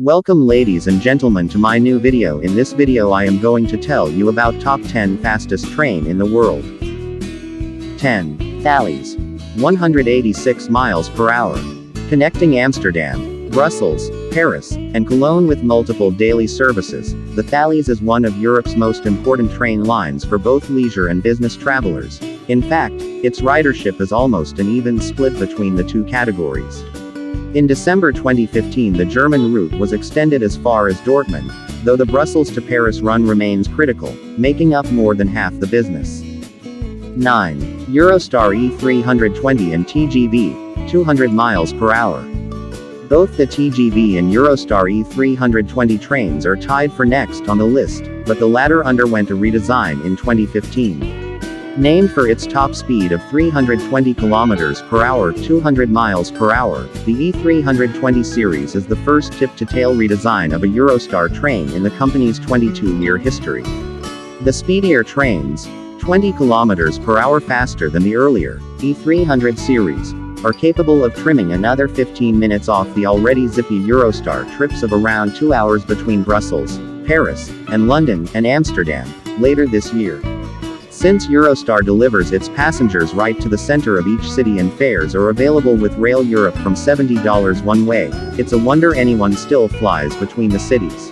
Welcome ladies and gentlemen to my new video. In this video I am going to tell you about top 10 fastest train in the world. 10. Thalys. 186 miles per hour. Connecting Amsterdam, Brussels, Paris, and Cologne with multiple daily services, the Thalys is one of Europe's most important train lines for both leisure and business travelers. In fact, its ridership is almost an even split between the two categories. In December 2015 the German route was extended as far as Dortmund, though the Brussels to Paris run remains critical, making up more than half the business. 9. Eurostar E320 and TGV, 200 miles per hour. Both the TGV and Eurostar E320 trains are tied for next on the list, but the latter underwent a redesign in 2015. Named for its top speed of 320 km per hour, 200 miles per hour, the E320 series is the first tip-to-tail redesign of a Eurostar train in the company's 22-year history. The speedier trains, 20 km per hour faster than the earlier E300 series, are capable of trimming another 15 minutes off the already zippy Eurostar trips of around 2 hours between Brussels, Paris, and London and Amsterdam, later this year. Since Eurostar delivers its passengers right to the center of each city and fares are available with Rail Europe from $70 one way, it's a wonder anyone still flies between the cities.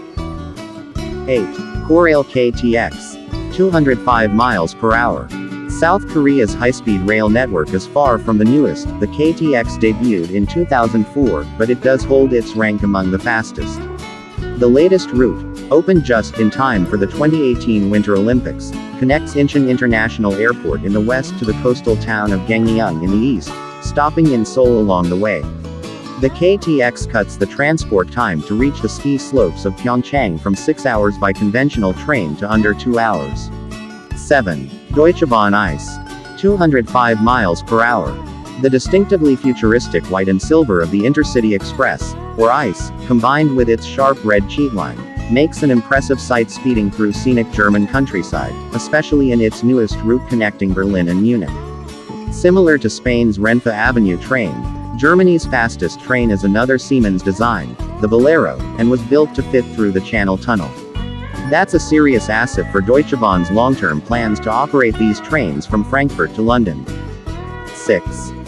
8. Korail KTX. 205 miles per hour. South Korea's high-speed rail network is far from the newest. The KTX debuted in 2004, but it does hold its rank among the fastest. The latest route, opened just in time for the 2018 Winter Olympics, connects Incheon International Airport in the west to the coastal town of Gangneung in the east, stopping in Seoul along the way. The KTX cuts the transport time to reach the ski slopes of Pyeongchang from 6 hours by conventional train to under 2 hours. 7. Deutsche Bahn Ice. 205 miles per hour. The distinctively futuristic white and silver of the Intercity Express, or ICE, combined with its sharp red cheat line, makes an impressive sight speeding through scenic German countryside, especially in its newest route connecting Berlin and Munich. Similar to Spain's Renfe Avenue train, Germany's fastest train is another Siemens design, the Bolero, and was built to fit through the Channel Tunnel. That's a serious asset for Deutsche Bahn's long-term plans to operate these trains from Frankfurt to London. 6.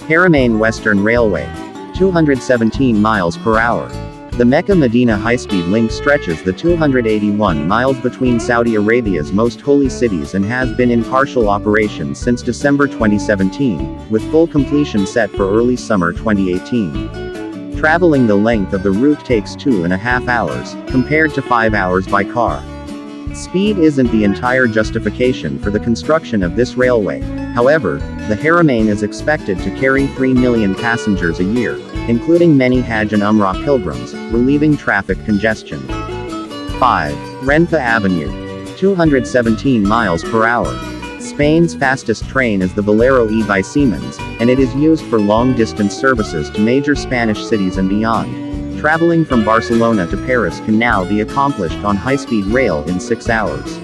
Haramain Western Railway. 217 miles per hour. The Mecca-Medina high-speed link stretches the 281 miles between Saudi Arabia's most holy cities and has been in partial operation since December 2017, with full completion set for early summer 2018. Traveling the length of the route takes 2.5 hours, compared to 5 hours by car. Speed isn't the entire justification for the construction of this railway. However, the Haramain is expected to carry 3 million passengers a year, including many Hajj and Umrah pilgrims, relieving traffic congestion. 5. Renfe Avenue. 217 miles per hour. Spain's fastest train is the Bolero E by Siemens, and it is used for long-distance services to major Spanish cities and beyond. Traveling from Barcelona to Paris can now be accomplished on high-speed rail in 6 hours.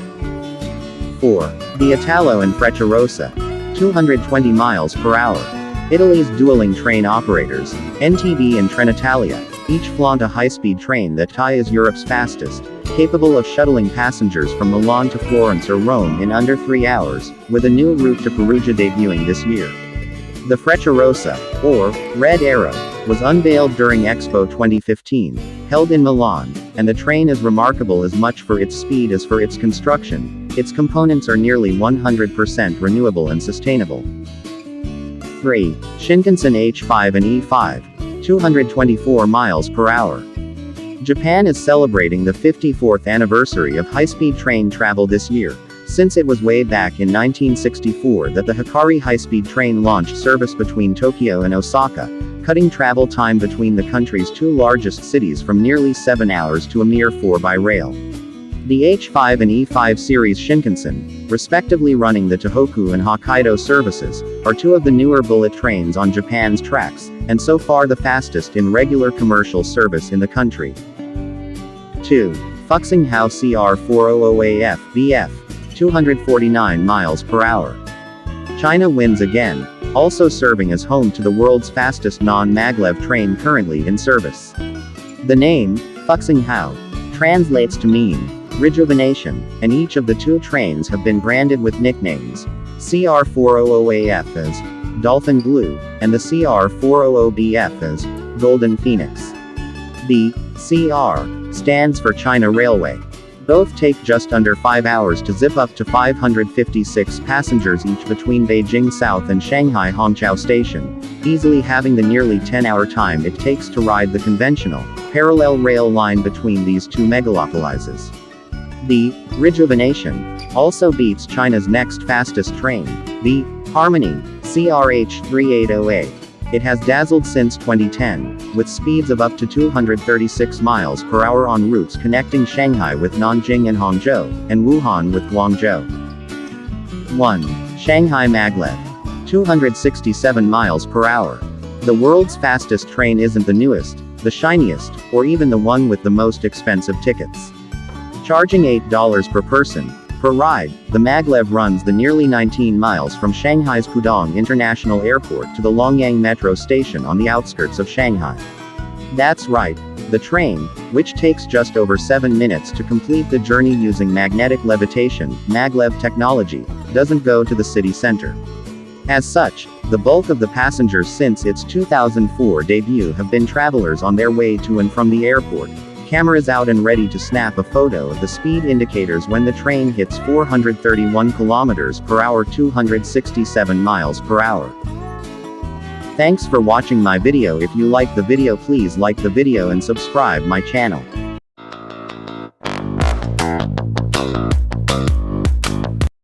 4. The Italo and Frecciarossa. 220 miles per hour. Italy's dueling train operators, NTV and Trenitalia, each flaunt a high-speed train that ties Europe's fastest, capable of shuttling passengers from Milan to Florence or Rome in under 3 hours, with a new route to Perugia debuting this year. The Frecciarossa, or Red Arrow, was unveiled during Expo 2015, held in Milan, and the train is remarkable as much for its speed as for its construction. Its components are nearly 100% renewable and sustainable. 3. Shinkansen H5 and E5. 224 miles per hour. Japan is celebrating the 54th anniversary of high-speed train travel this year, since it was way back in 1964 that the Hikari high-speed train launched service between Tokyo and Osaka, cutting travel time between the country's two largest cities from nearly 7 hours to a mere 4 by rail. The H5 and E5 series Shinkansen, respectively running the Tohoku and Hokkaido services, are two of the newer bullet trains on Japan's tracks, and so far the fastest in regular commercial service in the country. 2. Fuxing Hao CR400AF BF. 249 miles per hour. China wins again, also serving as home to the world's fastest non-maglev train currently in service. The name, Fuxing Hao translates to mean rejuvenation, and each of the two trains have been branded with nicknames CR400AF as Dolphin Blue, and the CR400BF as Golden Phoenix. The CR stands for China Railway. Both take just under 5 hours to zip up to 556 passengers each between Beijing South and Shanghai Hongqiao Station, easily having the nearly 10-hour time it takes to ride the conventional, parallel rail line between these two megalopolises. The rejuvenation also beats China's next fastest train, the Harmony CRH380A. It has dazzled since 2010, with speeds of up to 236 miles per hour on routes connecting Shanghai with Nanjing and Hangzhou, and Wuhan with Guangzhou. 1. Shanghai Maglev. 267 miles per hour. The world's fastest train isn't the newest, the shiniest, or even the one with the most expensive tickets. Charging $8 per person per ride, the Maglev runs the nearly 19 miles from Shanghai's Pudong International Airport to the Longyang metro station on the outskirts of Shanghai. That's right, the train, which takes just over 7 minutes to complete the journey using magnetic levitation, maglev technology, doesn't go to the city center. As such, the bulk of the passengers since its 2004 debut have been travelers on their way to and from the airport, cameras out and ready to snap a photo of the speed indicators when the train hits 431 km per hour 267 miles per hour. Thanks for watching my video. If you like the video, please like the video and subscribe my channel.